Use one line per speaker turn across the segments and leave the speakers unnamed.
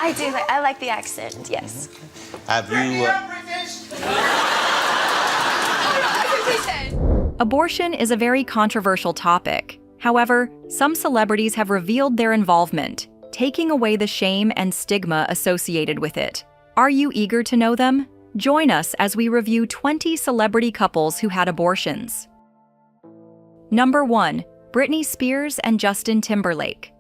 I do. I like the accent. Yes.
Have you?
Abortion is a very controversial topic. However, some celebrities have revealed their involvement, taking away the shame and stigma associated with it. Are you eager to know them? Join us as we review 20 celebrity couples who had abortions. Number 1. Britney Spears and Justin Timberlake.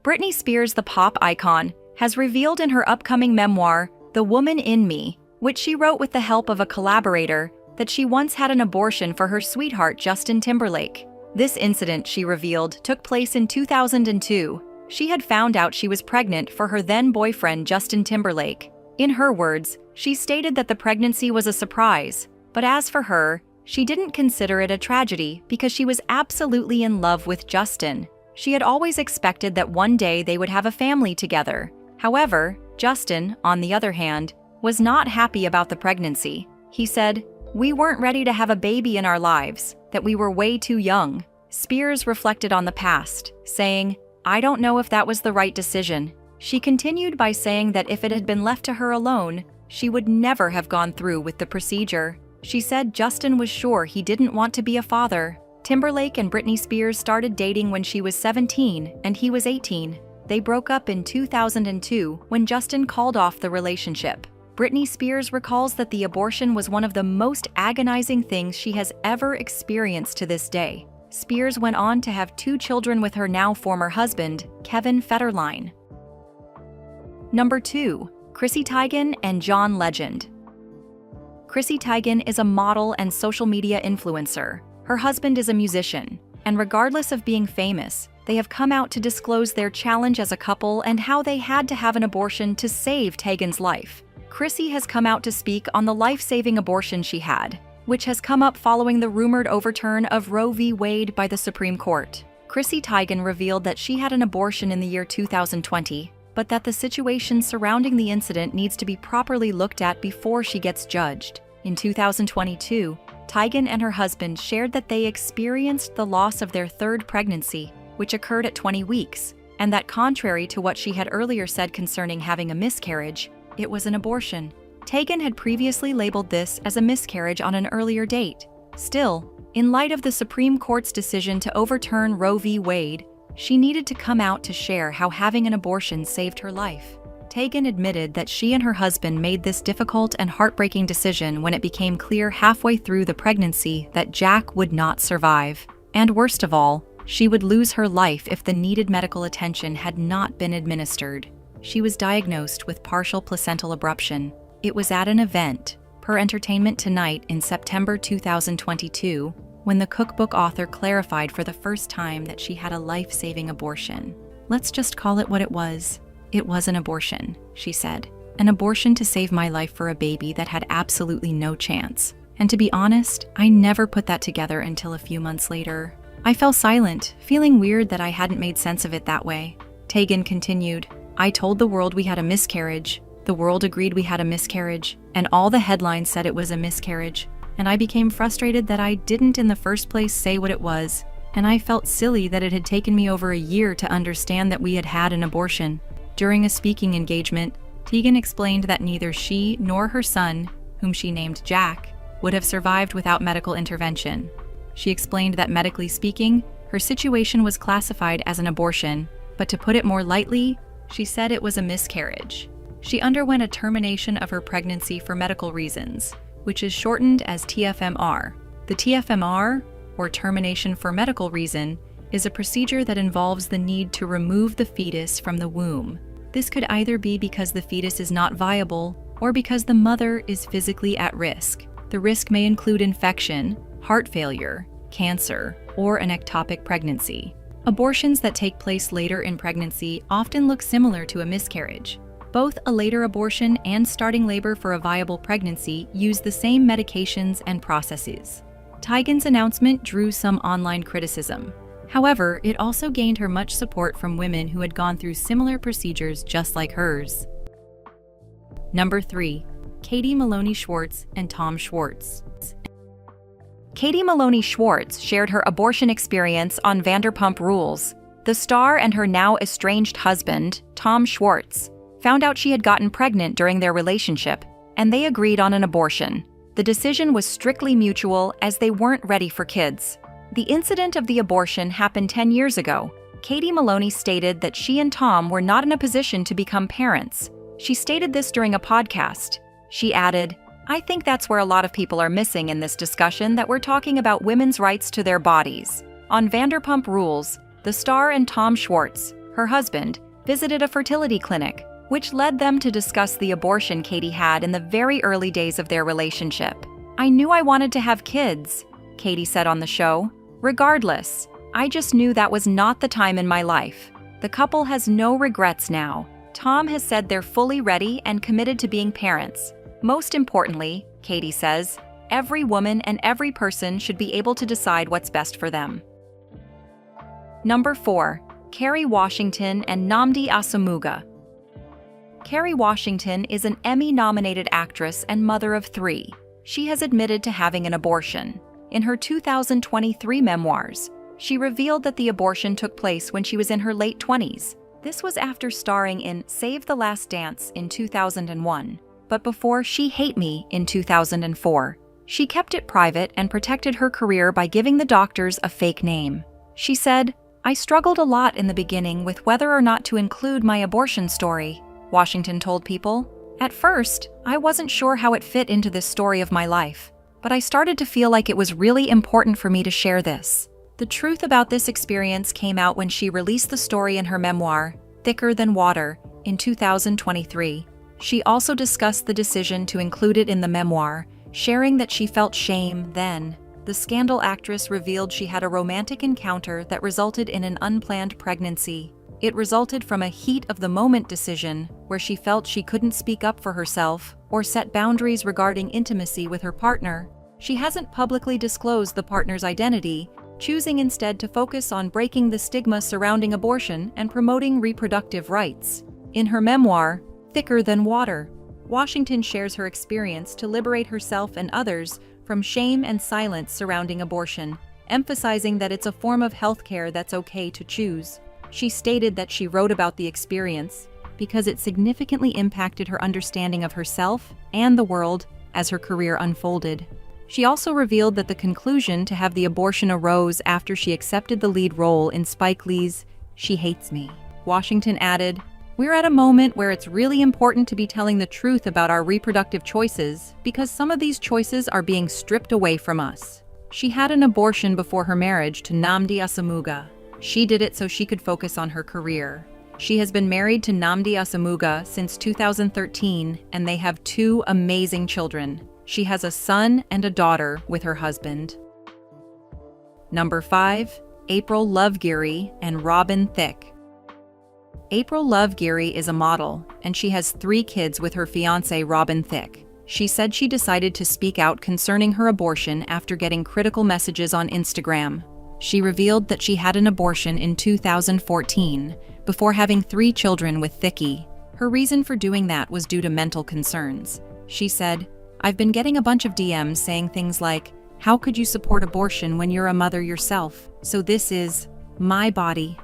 Britney Spears, the pop icon, has revealed in her upcoming memoir, The Woman in Me, which she wrote with the help of a collaborator, that she once had an abortion for her sweetheart Justin Timberlake. This incident, she revealed, took place in 2002. She had found out she was pregnant for her then-boyfriend Justin Timberlake. In her words, she stated that the pregnancy was a surprise, but as for her, she didn't consider it a tragedy because she was absolutely in love with Justin. She had always expected that one day they would have a family together. However, Justin, on the other hand, was not happy about the pregnancy. He said, "We weren't ready to have a baby in our lives, that we were way too young." Spears reflected on the past, saying, "I don't know if that was the right decision." She continued by saying that if it had been left to her alone, she would never have gone through with the procedure. She said Justin was sure he didn't want to be a father. Timberlake and Britney Spears started dating when she was 17 and he was 18. They broke up in 2002 when Justin called off the relationship. Britney Spears recalls that the abortion was one of the most agonizing things she has ever experienced to this day. Spears went on to have 2 children with her now former husband, Kevin Federline. Number 2. Chrissy Teigen and John Legend. Chrissy Teigen is a model and social media influencer. Her husband is a musician, and regardless of being famous, they have come out to disclose their challenge as a couple and how they had to have an abortion to save Teigen's life. Chrissy has come out to speak on the life-saving abortion she had, which has come up following the rumored overturn of Roe v. Wade by the Supreme Court. Chrissy Teigen revealed that she had an abortion in the year 2020, but that the situation surrounding the incident needs to be properly looked at before she gets judged. In 2022, Teigen and her husband shared that they experienced the loss of their 3rd pregnancy, which occurred at 20 weeks, and that contrary to what she had earlier said concerning having a miscarriage, it was an abortion. Teigen had previously labeled this as a miscarriage on an earlier date. Still, in light of the Supreme Court's decision to overturn Roe v. Wade, she needed to come out to share how having an abortion saved her life. Teigen admitted that she and her husband made this difficult and heartbreaking decision when it became clear halfway through the pregnancy that Jack would not survive. And worst of all, she would lose her life if the needed medical attention had not been administered. She was diagnosed with partial placental abruption. It was at an event, per Entertainment Tonight in September 2022, when the cookbook author clarified for the first time that she had a life-saving abortion. "Let's just call it what it was. It was an abortion," she said. "An abortion to save my life for a baby that had absolutely no chance. And to be honest, I never put that together until a few months later. I fell silent, feeling weird that I hadn't made sense of it that way." Teigen continued, "I told the world we had a miscarriage. The world agreed we had a miscarriage, and all the headlines said it was a miscarriage. And I became frustrated that I didn't in the first place say what it was, and I felt silly that it had taken me over a year to understand that we had had an abortion." During a speaking engagement, Teigen explained that neither she nor her son, whom she named Jack, would have survived without medical intervention. She explained that medically speaking, her situation was classified as an abortion, but to put it more lightly, she said it was a miscarriage. She underwent a termination of her pregnancy for medical reasons, which is shortened as TFMR. The TFMR, or termination for medical reason, is a procedure that involves the need to remove the fetus from the womb. This could either be because the fetus is not viable or because the mother is physically at risk. The risk may include infection, heart failure, cancer, or an ectopic pregnancy. Abortions that take place later in pregnancy often look similar to a miscarriage. Both a later abortion and starting labor for a viable pregnancy use the same medications and processes. Teigen's announcement drew some online criticism. However, it also gained her much support from women who had gone through similar procedures just like hers. Number 3. Katie Maloney Schwartz and Tom Schwartz. Katie Maloney Schwartz shared her abortion experience on Vanderpump Rules. The star and her now estranged husband, Tom Schwartz, found out she had gotten pregnant during their relationship, and they agreed on an abortion. The decision was strictly mutual as they weren't ready for kids. The incident of the abortion happened 10 years ago. Katie Maloney stated that she and Tom were not in a position to become parents. She stated this during a podcast. She added, "I think that's where a lot of people are missing in this discussion, that we're talking about women's rights to their bodies." On Vanderpump Rules, the star and Tom Schwartz, her husband, visited a fertility clinic, which led them to discuss the abortion Katie had in the very early days of their relationship. "I knew I wanted to have kids," Katie said on the show. "Regardless, I just knew that was not the time in my life." The couple has no regrets now. Tom has said they're fully ready and committed to being parents. Most importantly, Katie says, every woman and every person should be able to decide what's best for them. Number 4. Kerry Washington and Nnamdi Asomugha. Kerry Washington is an Emmy-nominated actress and mother of 3. She has admitted to having an abortion. In her 2023 memoirs, she revealed that the abortion took place when she was in her late 20s. This was after starring in Save the Last Dance in 2001, but before She Hate Me in 2004. She kept it private and protected her career by giving the doctors a fake name. She said, "I struggled a lot in the beginning with whether or not to include my abortion story," Washington told People. "At first, I wasn't sure how it fit into this story of my life, but I started to feel like it was really important for me to share this." The truth about this experience came out when she released the story in her memoir, Thicker Than Water, in 2023. She also discussed the decision to include it in the memoir, sharing that she felt shame then. The Scandal actress revealed she had a romantic encounter that resulted in an unplanned pregnancy. It resulted from a heat-of-the-moment decision where she felt she couldn't speak up for herself or set boundaries regarding intimacy with her partner. She hasn't publicly disclosed the partner's identity, choosing instead to focus on breaking the stigma surrounding abortion and promoting reproductive rights. In her memoir, Thicker Than Water, Washington shares her experience to liberate herself and others from shame and silence surrounding abortion, emphasizing that it's a form of healthcare that's okay to choose. She stated that she wrote about the experience because it significantly impacted her understanding of herself and the world as her career unfolded. She also revealed that the conclusion to have the abortion arose after she accepted the lead role in Spike Lee's She Hates Me. Washington added, "We're at a moment where it's really important to be telling the truth about our reproductive choices because some of these choices are being stripped away from us." She had an abortion before her marriage to Nnamdi Asomugha. She did it so she could focus on her career. She has been married to Nnamdi Asomugha since 2013, and they have 2 amazing children. She has a son and a daughter with her husband. Number 5. April Lovegeary and Robin Thicke. April Lovegeary is a model, and she has 3 kids with her fiancé Robin Thicke. She said she decided to speak out concerning her abortion after getting critical messages on Instagram. She revealed that she had an abortion in 2014, before having 3 children with Thicke. Her reason for doing that was due to mental concerns. She said, "I've been getting a bunch of DMs saying things like, 'How could you support abortion when you're a mother yourself?' So this is my body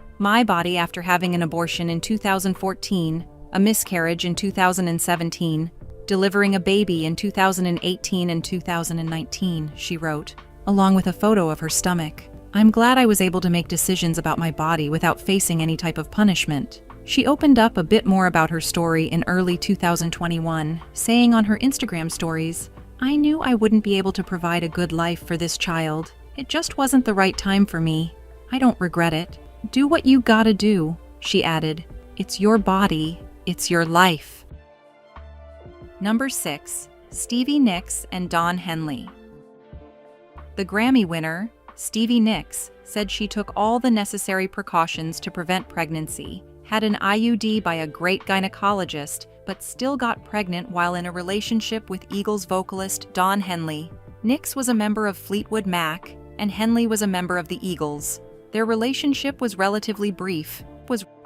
after having an abortion in 2014, a miscarriage in 2017, delivering a baby in 2018 and 2019, she wrote, along with a photo of her stomach. "I'm glad I was able to make decisions about my body without facing any type of punishment." She opened up a bit more about her story in early 2021, saying on her Instagram stories, "I knew I wouldn't be able to provide a good life for this child. It just wasn't the right time for me. I don't regret it. Do what you gotta do," she added. "It's your body, it's your life." Number 6. Stevie Nicks and Don Henley. The Grammy winner, Stevie Nicks, said she took all the necessary precautions to prevent pregnancy, had an IUD by a great gynecologist, but still got pregnant while in a relationship with Eagles vocalist Don Henley. Nicks was a member of Fleetwood Mac, and Henley was a member of the Eagles. Their relationship was relatively brief,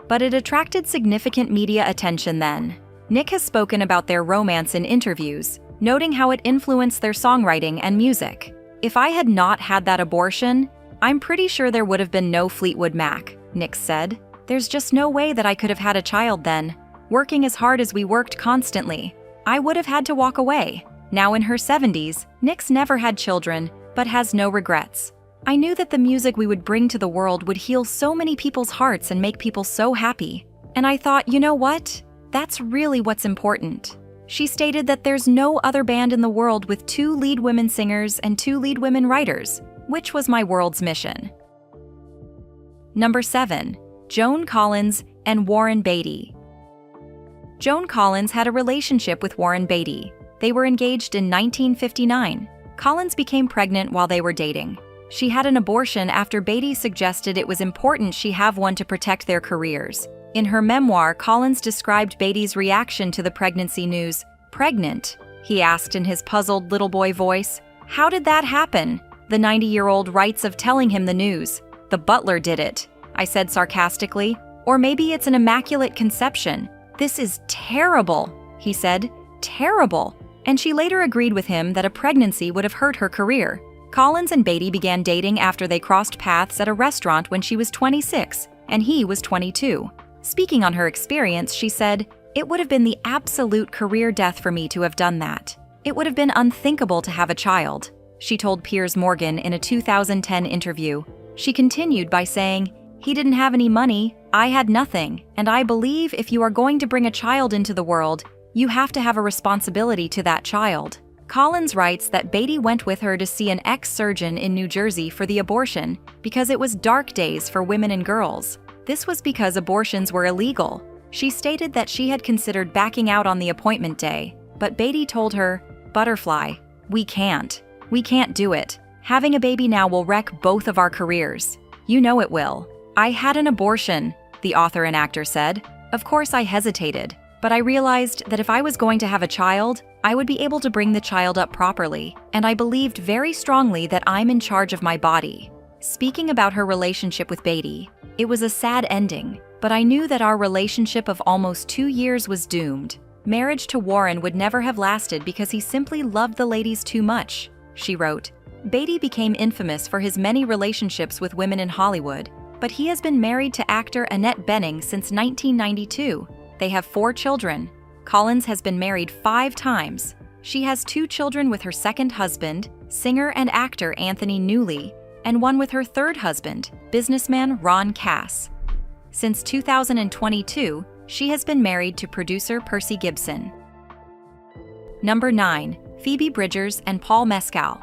but it attracted significant media attention then. Nick has spoken about their romance in interviews, noting how it influenced their songwriting and music. "If I had not had that abortion, I'm pretty sure there would have been no Fleetwood Mac," Nick said. "There's just no way that I could have had a child then. working as hard as we worked constantly. I would have had to walk away. Now in her 70s, Nix never had children, but has no regrets. I knew that the music we would bring to the world would heal so many people's hearts and make people so happy. And I thought, you know what? That's really what's important. She stated that there's no other band in the world with 2 lead women singers and 2 lead women writers, which was my world's mission. Number 7. Joan Collins and Warren Beatty. Joan Collins had a relationship with Warren Beatty. They were engaged in 1959. Collins became pregnant while they were dating. She had an abortion after Beatty suggested it was important she have one to protect their careers. In her memoir, Collins described Beatty's reaction to the pregnancy news. "Pregnant?" he asked in his puzzled little boy voice. "How did that happen?" The 90-year-old writes of telling him the news. "The butler did it," I said sarcastically. "Or maybe it's an immaculate conception. This is terrible," he said. "Terrible." And she later agreed with him that a pregnancy would have hurt her career. Collins and Beatty began dating after they crossed paths at a restaurant when she was 26, and he was 22. Speaking on her experience, she said, "It would have been the absolute career death for me to have done that. It would have been unthinkable to have a child," she told Piers Morgan in a 2010 interview. She continued by saying, "He didn't have any money, I had nothing, and I believe if you are going to bring a child into the world, you have to have a responsibility to that child." Collins writes that Beatty went with her to see an ex-surgeon in New Jersey for the abortion because it was dark days for women and girls. This was because abortions were illegal. She stated that she had considered backing out on the appointment day, but Beatty told her, "Butterfly, we can't do it. Having a baby now will wreck both of our careers. You know it will. I had an abortion," the author and actor said. "Of course I hesitated, but I realized that if I was going to have a child, I would be able to bring the child up properly, and I believed very strongly that I'm in charge of my body." Speaking about her relationship with Beatty, "It was a sad ending, but I knew that our relationship of almost 2 years was doomed. Marriage to Warren would never have lasted because he simply loved the ladies too much," she wrote. Beatty became infamous for his many relationships with women in Hollywood, but he has been married to actor Annette Bening since 1992. They have 4 children. Collins has been married 5 times. She has 2 children with her second husband, singer and actor Anthony Newley, and 1 with her third husband, businessman Ron Cass. Since 2022, she has been married to producer Percy Gibson. Number 9. Phoebe Bridgers and Paul Mescal.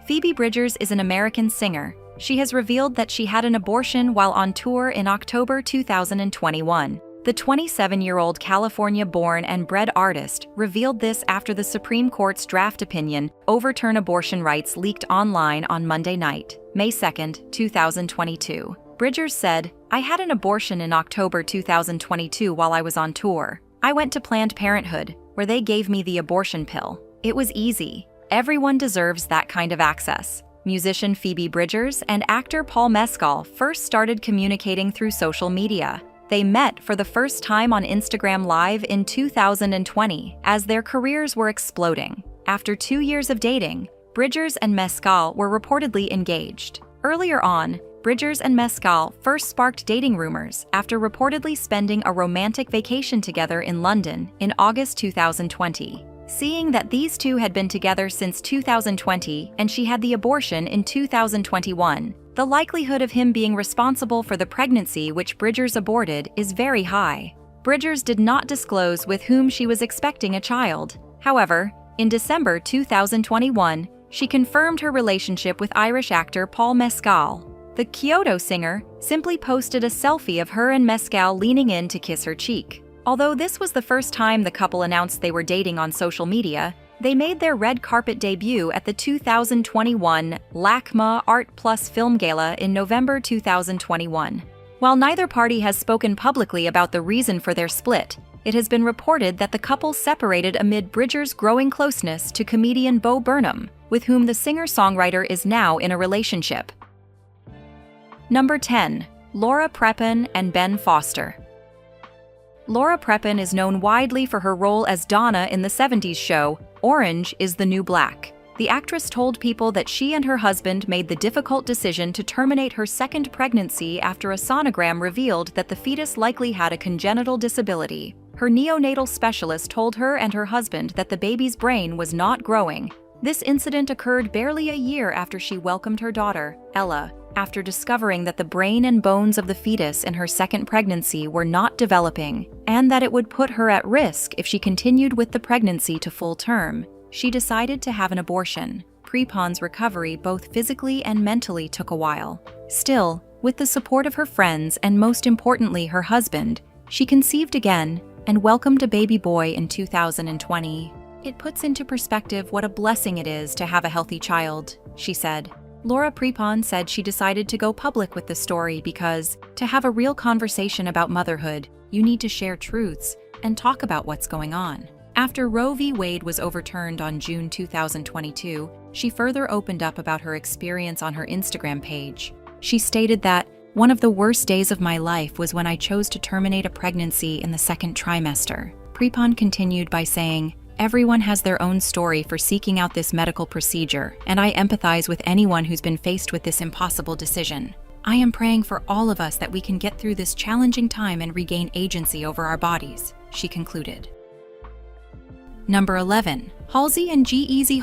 Phoebe Bridgers is an American singer. She has revealed that she had an abortion while on tour in October 2021. The 27-year-old California-born and bred artist revealed this after the Supreme Court's draft opinion overturn abortion rights leaked online on Monday night, May 2, 2022. Bridgers said, "I had an abortion in October 2022 while I was on tour. I went to Planned Parenthood, where they gave me the abortion pill. It was easy. Everyone deserves that kind of access." Musician Phoebe Bridgers and actor Paul Mescal first started communicating through social media. They met for the first time on Instagram Live in 2020 as their careers were exploding. After 2 years of dating, Bridgers and Mescal were reportedly engaged. Earlier on, Bridgers and Mescal first sparked dating rumors after reportedly spending a romantic vacation together in London in August 2020. Seeing that these two had been together since 2020 and she had the abortion in 2021, the likelihood of him being responsible for the pregnancy which Bridgers aborted is very high. Bridgers did not disclose with whom she was expecting a child. However, in December 2021, she confirmed her relationship with Irish actor Paul Mescal. The Kyoto singer simply posted a selfie of her and Mescal leaning in to kiss her cheek. Although this was the first time the couple announced they were dating on social media, they made their red carpet debut at the 2021 LACMA Art Plus Film Gala in November 2021. While neither party has spoken publicly about the reason for their split, it has been reported that the couple separated amid Bridgers' growing closeness to comedian Bo Burnham, with whom the singer-songwriter is now in a relationship. Number 10. Laura Prepon and Ben Foster. Laura Prepon is known widely for her role as Donna in the 70s show Orange is the New Black. The actress told people that she and her husband made the difficult decision to terminate her second pregnancy after a sonogram revealed that the fetus likely had a congenital disability. Her neonatal specialist told her and her husband that the baby's brain was not growing. This incident occurred barely a year after she welcomed her daughter, Ella, after discovering that the brain and bones of the fetus in her second pregnancy were not developing, and that it would put her at risk if she continued with the pregnancy to full term. She decided to have an abortion. Prepon's recovery both physically and mentally took a while. Still, with the support of her friends and most importantly her husband, she conceived again and welcomed a baby boy in 2020. "It puts into perspective what a blessing it is to have a healthy child," she said. Laura Prepon said she decided to go public with the story because, to have a real conversation about motherhood, you need to share truths and talk about what's going on. After Roe v. Wade was overturned on June 2022, she further opened up about her experience on her Instagram page. She stated that, "One of the worst days of my life was when I chose to terminate a pregnancy in the second trimester." Prepon continued by saying, "Everyone has their own story for seeking out this medical procedure, and I empathize with anyone who's been faced with this impossible decision. I am praying for all of us that we can get through this challenging time and regain agency over our bodies," she concluded. Number 11. Halsey and G-Eazy.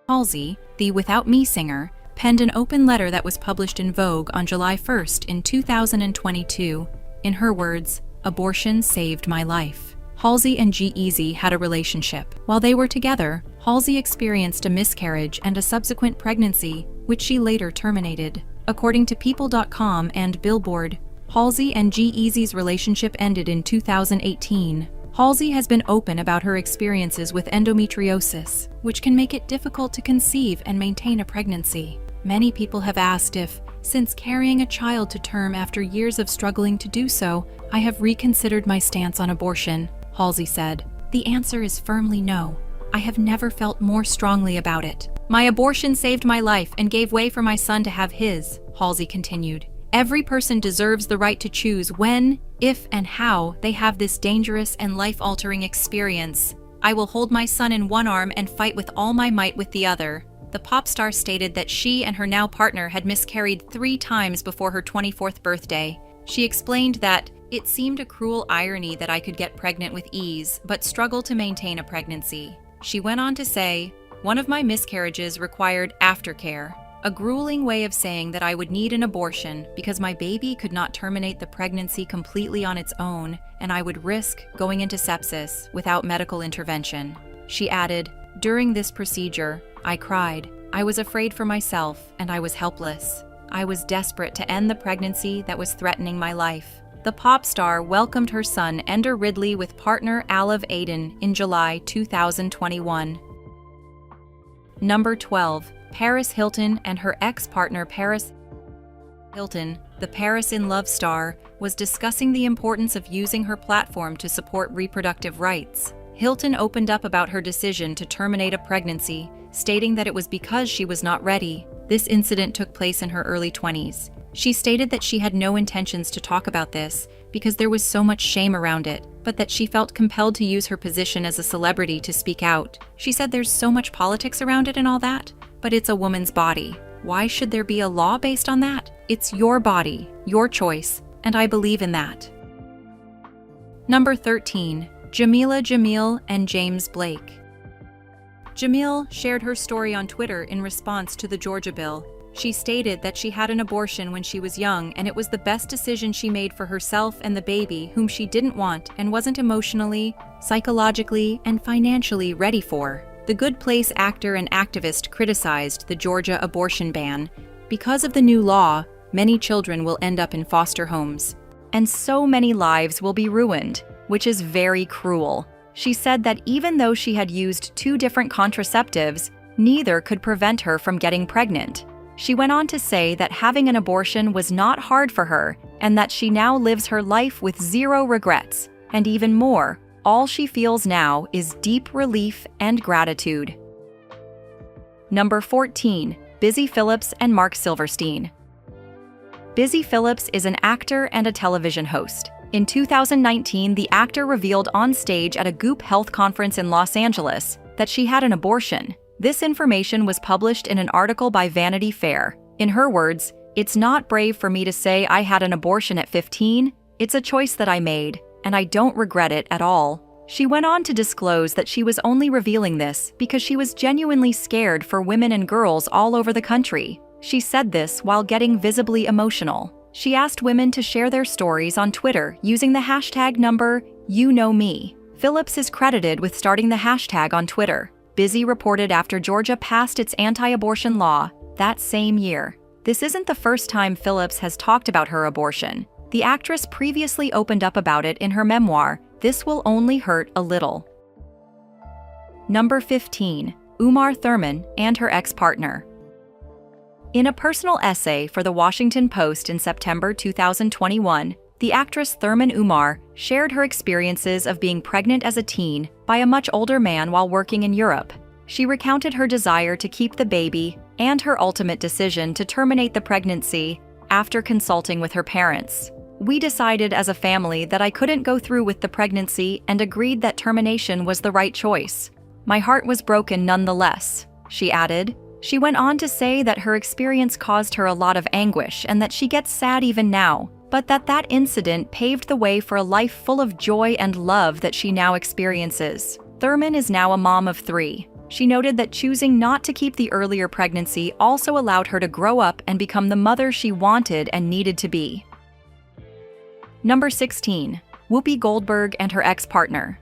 Halsey, the Without Me singer, penned an open letter that was published in Vogue on July 1st in 2022. In her words, "Abortion saved my life." Halsey and G-Eazy had a relationship. While they were together, Halsey experienced a miscarriage and a subsequent pregnancy, which she later terminated. According to People.com and Billboard, Halsey and G-Eazy's relationship ended in 2018. Halsey has been open about her experiences with endometriosis, which can make it difficult to conceive and maintain a pregnancy. Many people have asked if, since carrying a child to term after years of struggling to do so, I have reconsidered my stance on abortion. Halsey said, "The answer is firmly no. I have never felt more strongly about it. My abortion saved my life and gave way for my son to have his," Halsey continued. "Every person deserves the right to choose when, if, and how they have this dangerous and life-altering experience. I will hold my son in one arm and fight with all my might with the other." The pop star stated that she and her now partner had miscarried 3 times before her 24th birthday. She explained that, "It seemed a cruel irony that I could get pregnant with ease, but struggle to maintain a pregnancy." She went on to say, "One of my miscarriages required aftercare, a grueling way of saying that I would need an abortion because my baby could not terminate the pregnancy completely on its own, and I would risk going into sepsis without medical intervention." She added, "During this procedure, I cried. I was afraid for myself, and I was helpless. I was desperate to end the pregnancy that was threatening my life." The pop star welcomed her son Ender Ridley with partner Aliv Aden in July 2021. Number 12. Paris Hilton and her ex-partner Paris Hilton, the Paris in Love star, was discussing the importance of using her platform to support reproductive rights. Hilton opened up about her decision to terminate a pregnancy, stating that it was because she was not ready. This incident took place in her early 20s. She stated that she had no intentions to talk about this because there was so much shame around it, but that she felt compelled to use her position as a celebrity to speak out. She said there's so much politics around it and all that, but it's a woman's body. Why should there be a law based on that? It's your body, your choice, and I believe in that. Number 13. Jamila Jamil and James Blake. Jamil shared her story on Twitter in response to the Georgia bill. She stated that she had an abortion when she was young and it was the best decision she made for herself and the baby, whom she didn't want and wasn't emotionally, psychologically, and financially ready for. The Good Place actor and activist criticized the Georgia abortion ban. Because of the new law, many children will end up in foster homes. And so many lives will be ruined, which is very cruel. She said that even though she had used 2 different contraceptives, neither could prevent her from getting pregnant. She went on to say that having an abortion was not hard for her and that she now lives her life with 0 regrets. And even more, all she feels now is deep relief and gratitude. Number 14. Busy Phillips and Mark Silverstein. Busy Phillips is an actor and a television host. In 2019, the actor revealed on stage at a Goop Health conference in Los Angeles that she had an abortion. This information was published in an article by Vanity Fair. In her words, "It's not brave for me to say I had an abortion at 15. It's a choice that I made. and I don't regret it at all. She went on to disclose that she was only revealing this because she was genuinely scared for women and girls all over the country. She said this while getting visibly emotional. She asked women to share their stories on Twitter using the hashtag number #YouKnowMe. Phillips is credited with starting the hashtag on Twitter. Busy reported after Georgia passed its anti-abortion law that same year. This isn't the first time Phillips has talked about her abortion. The actress previously opened up about it in her memoir, This Will Only Hurt a Little. Number 15. Umar Thurman and her ex-partner. In a personal essay for The Washington Post in September 2021, the actress Thurman Umar shared her experiences of being pregnant as a teen by a much older man while working in Europe. She recounted her desire to keep the baby and her ultimate decision to terminate the pregnancy after consulting with her parents. We decided as a family that I couldn't go through with the pregnancy and agreed that termination was the right choice. My heart was broken nonetheless, she added. She went on to say that her experience caused her a lot of anguish and that she gets sad even now, but that incident paved the way for a life full of joy and love that she now experiences. Thurman is now a mom of 3. She noted that choosing not to keep the earlier pregnancy also allowed her to grow up and become the mother she wanted and needed to be. Number 16. Whoopi Goldberg and her ex-partner.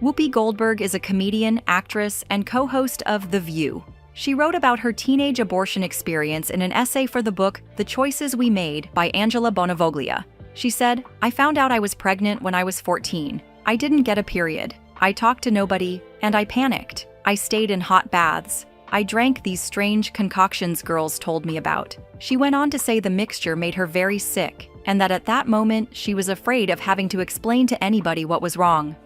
Whoopi Goldberg is a comedian, actress, and co-host of The View. She wrote about her teenage abortion experience in an essay for the book The Choices We Made by Angela Bonavoglia. She said, "I found out I was pregnant when I was 14. I didn't get a period. I talked to nobody, and I panicked. I stayed in hot baths. I drank these strange concoctions girls told me about." She went on to say the mixture made her very sick, and that at that moment she was afraid of having to explain to anybody what was wrong.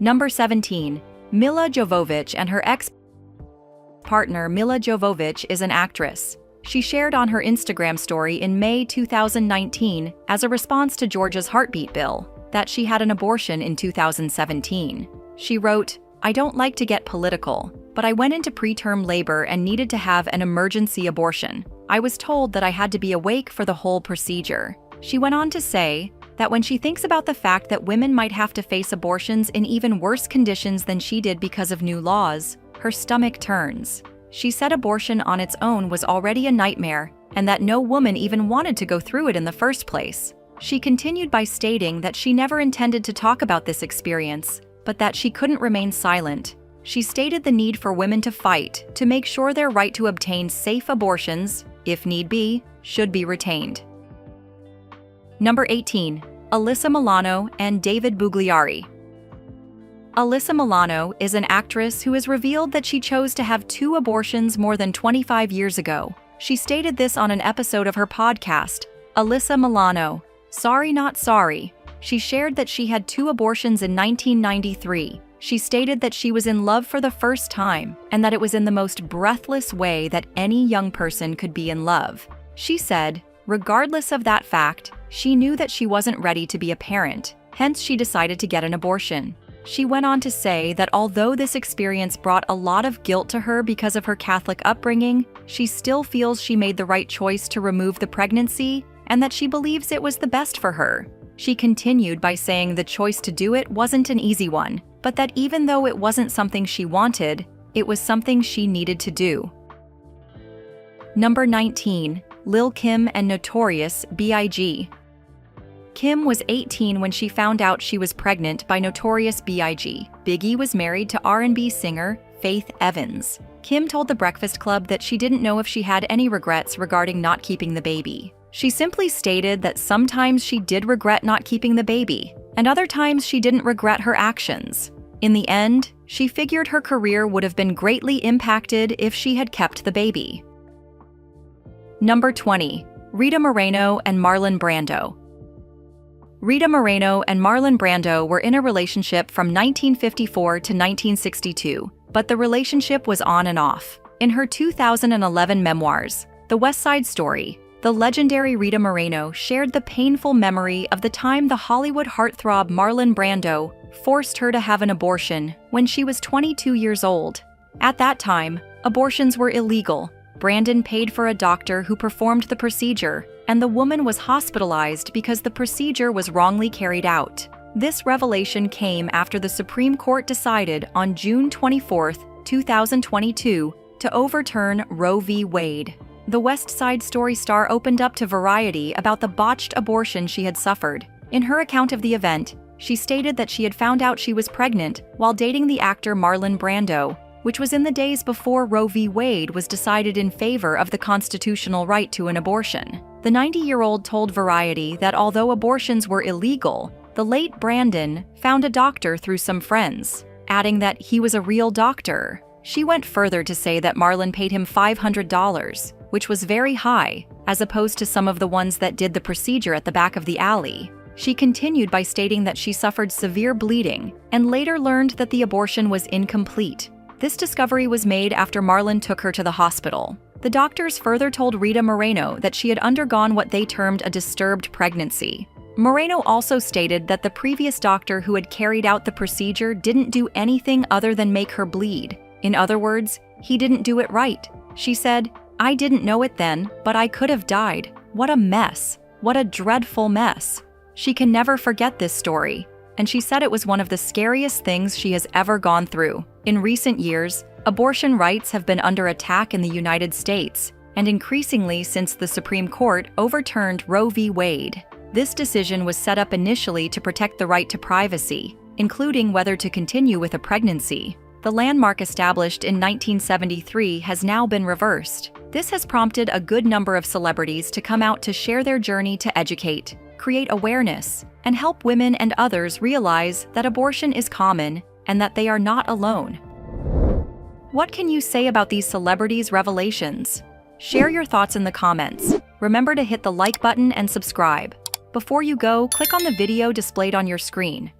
Number 17. Milla Jovovich and her ex-partner. Milla Jovovich is an actress. She shared on her Instagram story in May 2019, as a response to Georgia's heartbeat bill, that she had an abortion in 2017. She wrote, "I don't like to get political, but I went into preterm labor and needed to have an emergency abortion. I was told that I had to be awake for the whole procedure." She went on to say that when she thinks about the fact that women might have to face abortions in even worse conditions than she did because of new laws, her stomach turns. She said abortion on its own was already a nightmare, and that no woman even wanted to go through it in the first place. She continued by stating that she never intended to talk about this experience, but that she couldn't remain silent. She stated the need for women to fight to make sure their right to obtain safe abortions, if need be, should be retained. Number 18. Alyssa Milano and David Bugliari. Alyssa Milano is an actress who has revealed that she chose to have 2 abortions more than 25 years ago. She stated this on an episode of her podcast, Alyssa Milano, Sorry Not Sorry. She shared that she had 2 abortions in 1993. She stated that she was in love for the first time and that it was in the most breathless way that any young person could be in love. She said, regardless of that fact, she knew that she wasn't ready to be a parent, hence she decided to get an abortion. She went on to say that although this experience brought a lot of guilt to her because of her Catholic upbringing, she still feels she made the right choice to remove the pregnancy and that she believes it was the best for her. She continued by saying the choice to do it wasn't an easy one, but that even though it wasn't something she wanted, it was something she needed to do. Number 19. Lil' Kim and Notorious B.I.G. Kim was 18 when she found out she was pregnant by Notorious B.I.G. Biggie was married to R&B singer Faith Evans. Kim told The Breakfast Club that she didn't know if she had any regrets regarding not keeping the baby. She simply stated that sometimes she did regret not keeping the baby, and other times she didn't regret her actions. In the end, she figured her career would have been greatly impacted if she had kept the baby. Number 20. Rita Moreno and Marlon Brando. Rita Moreno and Marlon Brando were in a relationship from 1954 to 1962, but the relationship was on and off. In her 2011 memoirs, The West Side Story, the legendary Rita Moreno shared the painful memory of the time the Hollywood heartthrob Marlon Brando forced her to have an abortion when she was 22 years old. At that time, abortions were illegal. Brandon paid for a doctor who performed the procedure, and the woman was hospitalized because the procedure was wrongly carried out. This revelation came after the Supreme Court decided on June 24, 2022, to overturn Roe v. Wade. The West Side Story star opened up to Variety about the botched abortion she had suffered. In her account of the event, she stated that she had found out she was pregnant while dating the actor Marlon Brando, which was in the days before Roe v. Wade was decided in favor of the constitutional right to an abortion. The 90-year-old told Variety that although abortions were illegal, the late Brandon found a doctor through some friends, adding that he was a real doctor. She went further to say that Marlon paid him $500, which was very high, as opposed to some of the ones that did the procedure at the back of the alley. She continued by stating that she suffered severe bleeding and later learned that the abortion was incomplete. This discovery was made after Marlon took her to the hospital. The doctors further told Rita Moreno that she had undergone what they termed a disturbed pregnancy. Moreno also stated that the previous doctor who had carried out the procedure didn't do anything other than make her bleed. In other words, he didn't do it right. She said, "I didn't know it then, but I could have died. What a mess. What a dreadful mess." She can never forget this story, and she said it was one of the scariest things she has ever gone through. In recent years, abortion rights have been under attack in the United States, and increasingly since the Supreme Court overturned Roe v. Wade. This decision was set up initially to protect the right to privacy, including whether to continue with a pregnancy. The landmark established in 1973 has now been reversed. This has prompted a good number of celebrities to come out to share their journey to educate, create awareness, and help women and others realize that abortion is common and that they are not alone. What can you say about these celebrities' revelations? Share your thoughts in the comments. Remember to hit the like button and subscribe. Before you go, click on the video displayed on your screen.